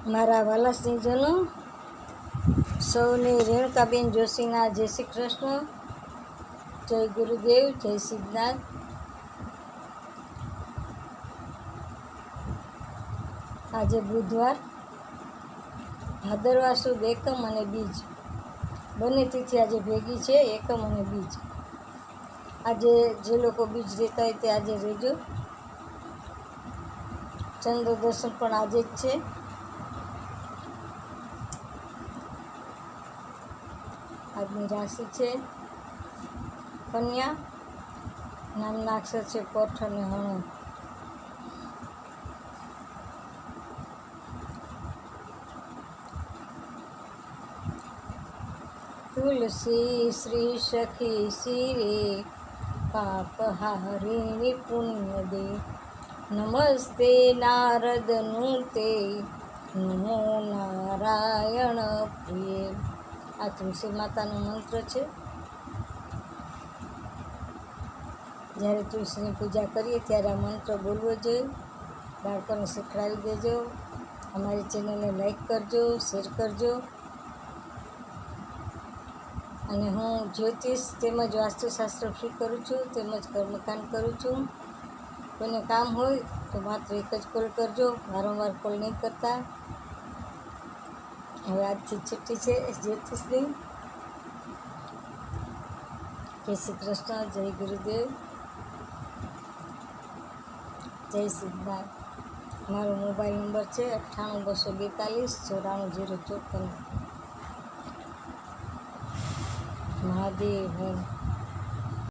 મારા વાલા સ્નેહીજનો, સૌને રેણુકાબેન જોશીના જય શ્રી કૃષ્ણ, જય ગુરુદેવ, જય સિદ્ધનાથ. આજે બુધવાર, ભાદરવા સુદ એકમ અને બીજ બંને તિથિ આજે ભેગી છે, એકમ અને બીજ. આજે જે લોકો બીજ રહેતા હોય તે આજે રહેજો. ચંદ્ર દર્શન પણ આજે જ છે. આજની રાશિ છે કન્યા, નામના અક્ષર છે પઠ અને હણ. તુલસી શ્રી સખી શિરે, પાપ હારિણી પુણ્ય દે. નમસ્તે નારદ નૂતે, નમો નારાયણ પ્રિય. આ તુલસી માતાનો મંત્ર છે. જ્યારે તુલસીની પૂજા કરીએ ત્યારે આ મંત્ર બોલવો જોઈએ. બાળકોને શીખવાડી દેજો. અમારી ચેનલને લાઈક કરજો, શેર કરજો. અને હું જ્યોતિષ તેમજ વાસ્તુશાસ્ત્ર ફ્રી કરું છું, તેમજ કર્મકાંડ કરું છું. કોઈને કામ હોય તો માત્ર એક જ કોલ કરજો, વારંવાર કોલ નહીં કરતા. હવે આજથી છુટ્ટી છે જ્યોતિષની. જય શ્રી કૃષ્ણ, જય ગુરુદેવ, જય સિદ્ધનાથ. મારો મોબાઈલ નંબર છે 98 242 94 054. મહાદેવ હર.